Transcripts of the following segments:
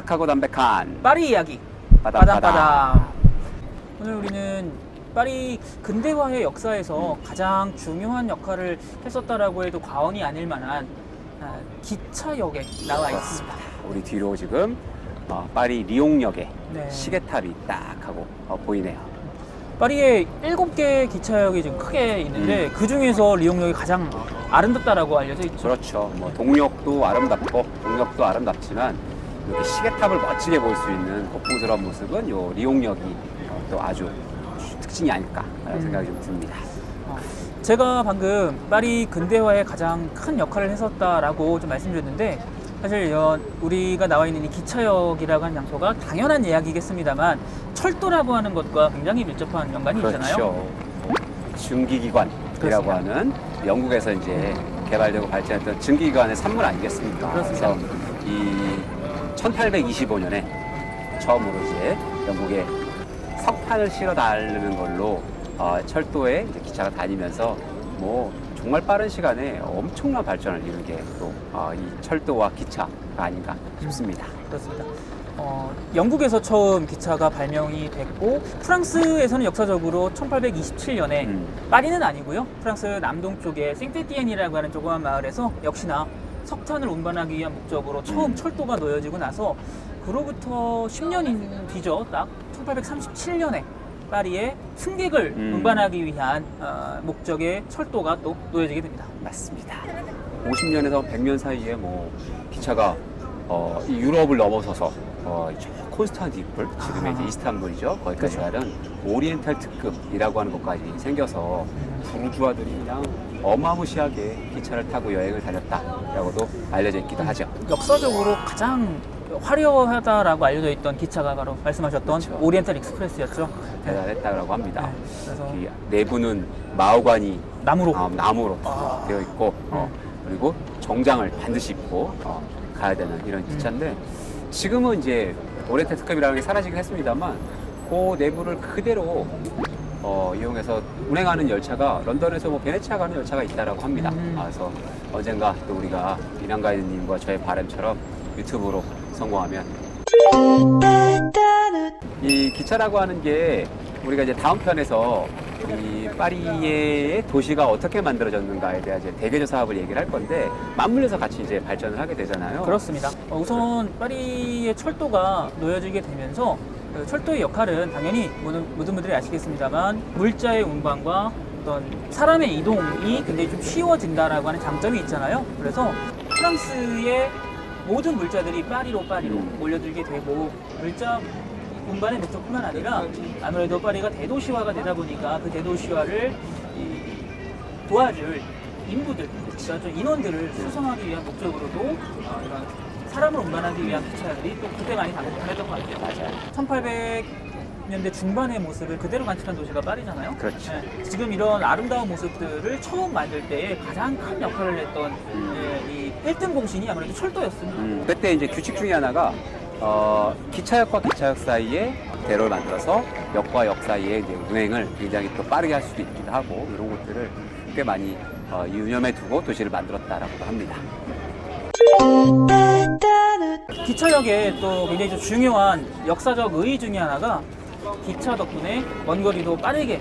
아삭하고 담백한 파리 이야기 빠담빠담. 오늘 우리는 파리 근대화의 역사에서 가장 중요한 역할을 했었다라고 해도 과언이 아닐 만한 기차역에 나와 있습니다. 우리 뒤로 지금 파리 리옹역에 네. 시계탑이 딱 하고 보이네요. 파리에 7개 기차역이 지금 크게 있는데 그 중에서 리옹역이 가장 아름답다라고 알려져 있죠. 그렇죠. 뭐 동력도 아름답고 동력도 아름답지만 이렇게 시계탑을 멋지게 볼 수 있는 고풍스러운 모습은 요 리옹역이 또 아주 특징이 아닐까라는 생각이 좀 듭니다. 제가 방금 파리 근대화에 가장 큰 역할을 했었다라고 좀 말씀드렸는데 사실 우리가 나와 있는 이 기차역이라고 하는 장소가 당연한 이야기겠습니다만 철도라고 하는 것과 굉장히 밀접한 연관이 있잖아요. 그렇죠. 증기기관이라고 그렇습니다. 하는 영국에서 이제 개발되고 발전했던 증기기관의 산물 아니겠습니까? 그렇습니다. 그래서 이 1825년에 처음으로 이제 영국에 석판을 실어 달르는 걸로 철도에 이제 기차가 다니면서 뭐 정말 빠른 시간에 엄청난 발전을 이룬 게 또 이 철도와 기차가 아닌가 싶습니다. 그렇습니다. 영국에서 처음 기차가 발명이 됐고 프랑스에서는 역사적으로 1827년에 파리는 아니고요. 프랑스 남동쪽의 생테티엔이라고 하는 조그만 마을에서 역시나 석탄을 운반하기 위한 목적으로 처음 철도가 놓여지고 나서 그로부터 10년 뒤죠. 딱 1837년에 파리에 승객을 운반하기 위한 목적의 철도가 또 놓여지게 됩니다. 맞습니다. 50년에서 100년 사이에 뭐 기차가 이 유럽을 넘어서서 저 콘스탄티노플, 지금의 이제 이스탄불이죠. 거기까지 그렇죠. 가는 오리엔탈 특급이라고 하는 것까지 생겨서 부르주아들이 그냥 어마무시하게 기차를 타고 여행을 다녔다라고도 알려져 있기도 하죠. 역사적으로 가장 화려하다라고 알려져 있던 기차가 바로 말씀하셨던 그렇죠. 오리엔탈 익스프레스였죠. 대단했다고 합니다. 네, 그래서 이 내부는 마호가니 나무로 되어 있고 그리고 정장을 반드시 입고 가야 되는 이런 기차인데 지금은 이제 오리엔탈 특급이라는 게 사라지긴 했습니다만 그 내부를 그대로 이용해서 운행하는 열차가 런던에서 뭐 베네치아 가는 열차가 있다라고 합니다. 그래서 언젠가 또 우리가 이난 가이드님과 저의 바람처럼 유튜브로 성공하면 이 기차라고 하는 게 우리가 이제 다음 편에서 이 파리의 도시가 어떻게 만들어졌는가에 대한 이제 대개조 사업을 얘기를 할 건데 맞물려서 같이 이제 발전을 하게 되잖아요. 그렇습니다. 우선 파리의 철도가 놓여지게 되면서 그 철도의 역할은 당연히 모든 분들이 아시겠습니다만 물자의 운반과 어떤 사람의 이동이 굉장히 좀 쉬워진다라고 하는 장점이 있잖아요. 그래서 프랑스의 모든 물자들이 파리로 몰려들게 되고 물자 운반의 목적뿐만 아니라 아무래도 파리가 대도시화가 되다 보니까 그 대도시화를 도와줄 인부들, 그러니까 인원들을 수송하기 위한 목적으로도 이런 사람을 운반하기 위한 기차들이 또 그때 많이 다녔던 것 같아요. 맞아요. 1800년대 중반의 모습을 그대로 간직한 도시가 파리잖아요. 그렇죠. 지금 이런 아름다운 모습들을 처음 만들 때에 가장 큰 역할을 했던 이 1등 공신이 아무래도 철도였습니다. 그때 이제 규칙 중에 하나가 기차역과 기차역 사이에 대로를 만들어서 역과 역 사이에 이제 운행을 굉장히 또 빠르게 할 수도 있기도 하고 이런 것들을 꽤 많이 유념해 두고 도시를 만들었다라고도 합니다. 기차역의 또 굉장히 좀 중요한 역사적 의의 중에 하나가 기차 덕분에 먼 거리도 빠르게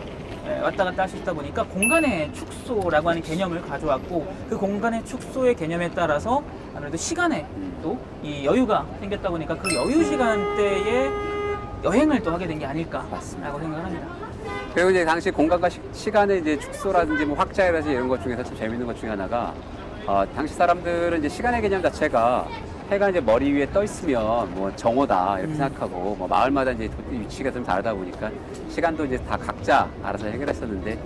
왔다 갔다 할 수 있다 보니까 공간의 축소라고 하는 개념을 가져왔고 그 공간의 축소의 개념에 따라서 아무래도 시간에 또 이 여유가 생겼다 보니까 그 여유 시간대에 여행을 또 하게 된 게 아닐까라고 생각을 합니다. 그리고 이제 당시 공간과 시간의 이제 축소라든지 뭐 확장이라든지 이런 것 중에서 참 재밌는 것 중에 하나가 당시 사람들은 이제 시간의 개념 자체가 해가 이제 머리 위에 떠 있으면 뭐 정오다 이렇게 생각하고 뭐 마을마다 이제 위치가 좀 다르다 보니까 시간도 이제 다 각자 알아서 해결했었는데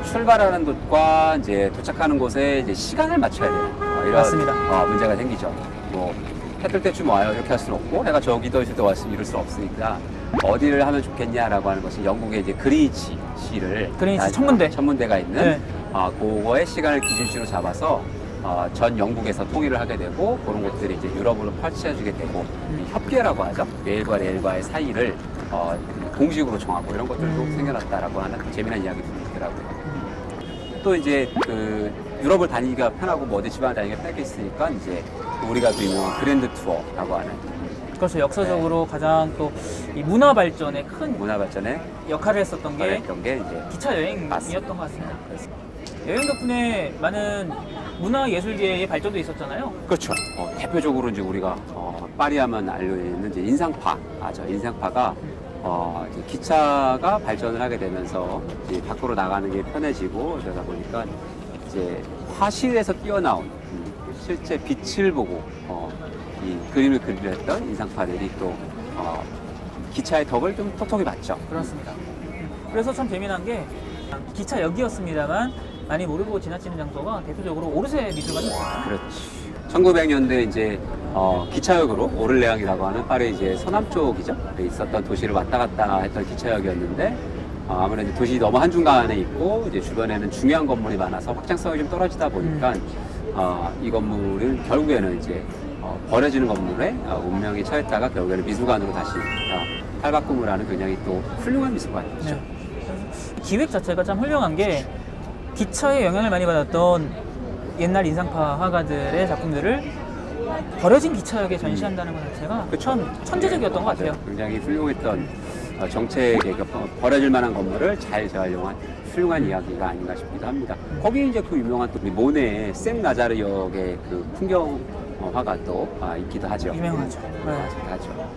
출발하는 곳과 이제 도착하는 곳에 이제 시간을 맞춰야 돼요. 이런 맞습니다. 문제가 생기죠. 뭐 해 뜰 때쯤 와요 이렇게 할 수는 없고 해가 저기 떠 있을 때 왔으면 이럴 수는 없으니까 어디를 하면 좋겠냐라고 하는 것이 영국의 이제 그리니치 시를 천문대가 있는 네. 그거의 시간을 기준치로 잡아서 전 영국에서 통일을 하게 되고 그런 것들이 이제 유럽으로 펼쳐지게 되고 이 협계라고 하죠. 레일과 레일과의 사이를 공식으로 정하고 이런 것들도 생겨났다라고 하는 재미난 이야기들이 있더라고요. 또 이제 그 유럽을 다니기가 편하고 뭐 어디 지방을 다니기가 편하게 있으니까 이제 우리가 또 유명한 그랜드 투어라고 하는 그래서 역사적으로 가장 또 이 문화 발전에 큰 문화 발전에 역할을 했었던 게 했던 게 이제 기차 여행이었던 맞습니다. 것 같습니다. 여행 덕분에 많은 문화 예술계의 발전도 있었잖아요. 그렇죠. 대표적으로 이제 우리가 파리하면 알려있는 이제 인상파죠. 인상파가 이제 기차가 발전을 하게 되면서 이제 밖으로 나가는 게 편해지고 그러다 보니까 이제 화실에서 뛰어나온 실제 빛을 보고 이 그림을 그리렸던 인상파들이 또 기차의 덕을 좀 톡톡히 봤죠. 그렇습니다. 그래서 참 재미난 게 기차역이었습니다만 많이 모르고 지나치는 장소가 대표적으로 오르세 미술관이었습니다. 그렇지. 1900년대 이제 기차역으로 오를레앙이라고 하는 파리 이제 서남쪽이죠. 있었던 도시를 왔다 갔다 했던 기차역이었는데 아무래도 도시 너무 한중간에 있고 이제 주변에는 중요한 건물이 많아서 확장성이 좀 떨어지다 보니까 이 건물은 결국에는 이제 버려지는 건물에 운명이 처했다가 결국에는 미술관으로 다시 탈바꿈을 하는 굉장히 또 훌륭한 미술관이죠. 네. 기획 자체가 참 훌륭한 게 기차에 영향을 많이 받았던 옛날 인상파 화가들의 작품들을 버려진 기차역에 전시한다는 것 자체가 참 천재적이었던 것 같아요. 굉장히 훌륭했던 정책의 버려질 만한 건물을 잘 재활용한 훌륭한 이야기가 아닌가 싶기도 합니다. 거기 이제 그 유명한 또 모네의 생나자르 역의 그 풍경 화가 또 있기도 하죠. 유명하죠. 네. 하죠.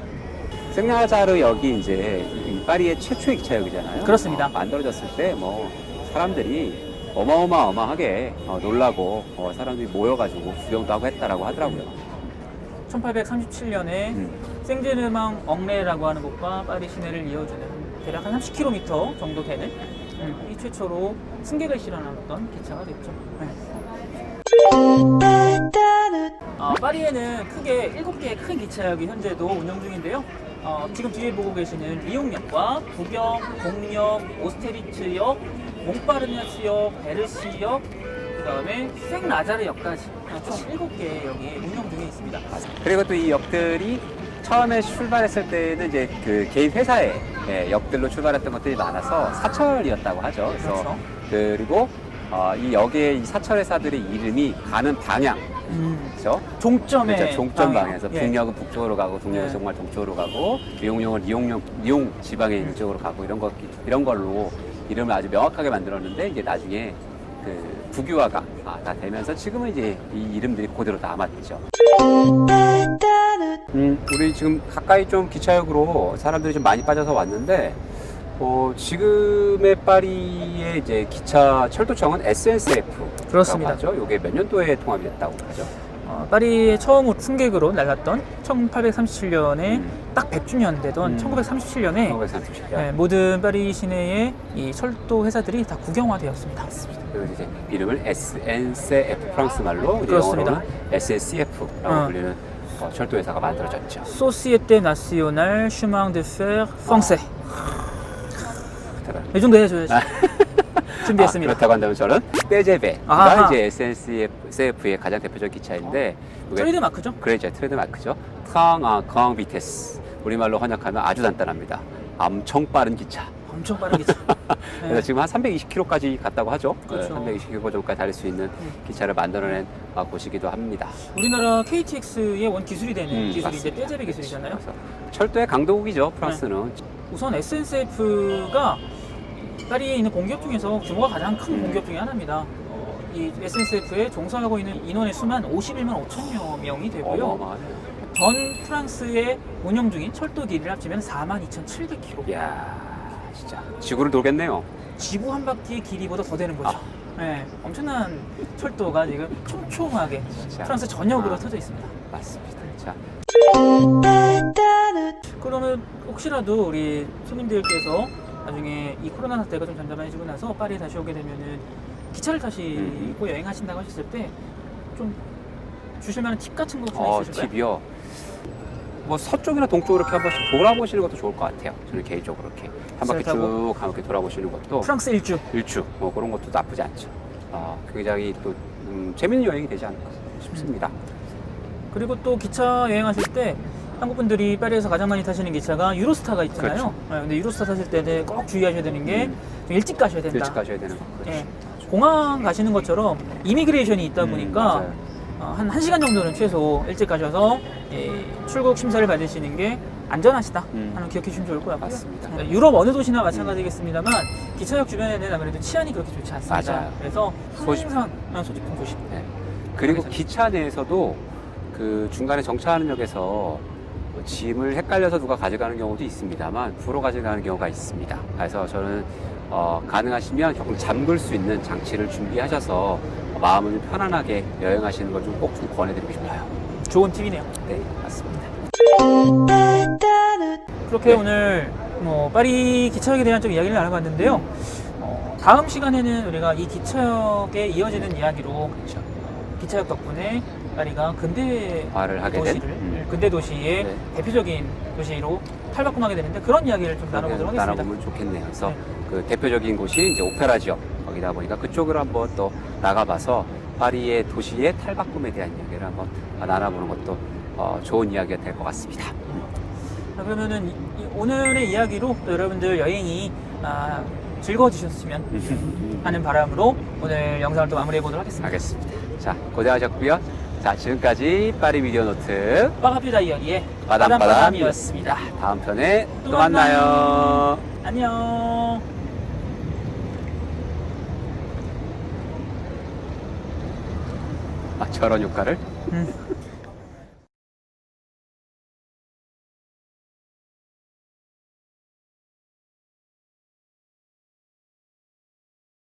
생나자르 역이 이제 이 파리의 최초의 기차역이잖아요. 그렇습니다. 만들어졌을 때 뭐 사람들이 어마어마하게 놀라고 사람들이 모여가지고 구경도 하고 했다라고 하더라고요. 1837년에 생제르망 엉레라고 하는 곳과 파리 시내를 이어주는 대략 한 30km 정도 되는 이 최초로 승객을 실어놨던 기차가 됐죠. 네. 파리에는 크게 7개의 큰 기차역이 현재도 운영 중인데요. 지금 뒤에 보고 계시는 리옹역과 부경, 공역, 오스테리츠역, 몽파르나스역, 베르시역, 그 다음에 생라자르역까지 총 7개의 역이 운영 중에 있습니다. 그리고 또 이 역들이 처음에 출발했을 때는 이제 그 개인 회사의 역들로 출발했던 것들이 많아서 사철이었다고 하죠. 그래서 그렇죠. 그리고 이 역의 이 사철 회사들의 이름이 가는 방향, 그렇죠? 종점의 그렇죠. 종점 방향에서 예. 북역은 북쪽으로 가고 동역은 예. 정말 동쪽으로 가고 리옹역은 리옹 지방의 일쪽으로 가고 이런 걸로 이름을 아주 명확하게 만들었는데 이제 나중에 그 국유화가 다 되면서 지금은 이제 이 이름들이 그대로 남았죠. 우리 지금 가까이 좀 기차역으로 사람들이 좀 많이 빠져서 왔는데 지금의 파리의 이제 기차 철도청은 SNCF 그렇습니다. 하죠. 이게 몇 년도에 통합이 됐다고 하죠. 파리에 처음으로 승객으로 날랐던 1837년에 딱 100주년 되던 1937년에 1937년. 모든 파리 시내의 이 철도 회사들이 다 국영화되었습니다. 그리고 이제 이름을 SNCF 프랑스 말로 이제 그렇습니다. 영어로는 SNCF라고 불리는 철도 회사가 만들어졌죠. 소시에테 나시오날 슈망 드 페르 프랑세. 대단. 이 정도 해줘야지. 준비했습니다. 그렇다고 한다면 저는 떼제베가 아하. 이제 SNCF의 가장 대표적 기차인데 트레이드 마크죠? 그래죠. 트레이드 마크죠. 강 비테스. 우리말로 번역하면 아주 간단합니다. 엄청 빠른 기차. 엄청 빠른 기차. 그래서 지금 한 320km까지 갔다고 하죠. 그렇죠. 320km 정도까지 달릴 수 있는 기차를 만들어낸 곳이기도 합니다. 우리나라 KTX의 원 기술이 되는 기술이 이제 맞습니다. 떼제베 기술이잖아요. 그래서 철도의 강도국이죠. 프랑스는. 우선 SNCF가 파리에 있는 공기업 중에서 규모가 가장 큰 공기업 중에 하나입니다. 이 SNCF에 종사하고 있는 인원의 수만 51만 5천여 명이 되고요. 어마어마하네요. 전 프랑스에 운영 중인 철도 길이를 합치면 42,700km. 이야, 진짜 지구를 돌겠네요. 지구 한 바퀴의 길이보다 더 되는 거죠. 네, 엄청난 철도가 지금 촘촘하게 진짜. 프랑스 전역으로 터져 있습니다. 맞습니다. 자, 그러면 혹시라도 우리 손님들께서 나중에 이 코로나 사태가 좀 잠잠해지고 나서 파리에 다시 오게 되면은 기차를 타시고 여행하신다고 하셨을 때 좀 주실 만한 팁 같은 거 혹시 있으실까요? 팁이요. 뭐 서쪽이나 동쪽으로 이렇게 한 번씩 돌아보시는 것도 좋을 것 같아요. 저는 개인적으로 이렇게 한 바퀴 쭉 이렇게 돌아보시는 것도 프랑스 일주. 뭐 그런 것도 나쁘지 않죠. 굉장히 또 재밌는 여행이 되지 않을까 싶습니다. 그리고 또 기차 여행하실 때 한국 분들이 파리에서 가장 많이 타시는 기차가 유로스타가 있잖아요. 그렇죠. 네, 근데 유로스타 타실 때는 꼭 주의하셔야 되는 게 좀 일찍 가셔야 된다. 일찍 가셔야 되는 거. 그렇죠. 예, 공항 가시는 것처럼 이미그레이션이 있다 보니까 맞아요. 한 1시간 정도는 최소 일찍 가셔서 출국 심사를 받으시는 게 안전하시다 하는 기억해 주시면 좋을 것 같고요. 맞습니다. 유럽 어느 도시나 마찬가지겠습니다만 기차역 주변에는 아무래도 치안이 그렇게 좋지 않습니다. 맞아요. 그래서 소지품. 항상 소지품 조심. 네. 그리고 기차 내에서도 그 중간에 정차하는 역에서 짐을 헷갈려서 누가 가져가는 경우도 있습니다만 부로 가져가는 경우가 있습니다. 그래서 저는 가능하시면 조금 잠글 수 있는 장치를 준비하셔서 마음을 좀 편안하게 여행하시는 걸 좀 꼭 좀 권해드리고 싶어요. 좋은 팁이네요. 네, 맞습니다. 그렇게 네. 오늘 파리 기차역에 대한 좀 이야기를 나눠봤는데요. 다음 시간에는 우리가 이 기차역에 이어지는 이야기로 그렇죠. 기차역 덕분에 파리가 근대 말을 하게 된 근대 도시의 네. 대표적인 도시로 탈바꿈하게 되는데 그런 이야기를 좀 나눠보도록 하겠습니다. 나눠보면 좋겠네요. 그래서 네. 그 대표적인 곳이 이제 오페라 지역 거기다 보니까 그쪽으로 한번 또 나가봐서 파리의 도시의 탈바꿈에 대한 이야기를 한번 나눠보는 것도 좋은 이야기가 될 것 같습니다. 자, 그러면은 오늘의 이야기로 또 여러분들 여행이 즐거워지셨으면 하는 바람으로 오늘 영상을 또 마무리해 보도록 하겠습니다. 알겠습니다. 자, 고생하셨고요. 자, 지금까지 파리 미디어 노트 빠가피 다이어리의 빠담빠담이었습니다. 다음 편에 또 만나요. 안녕. 저런 효과를?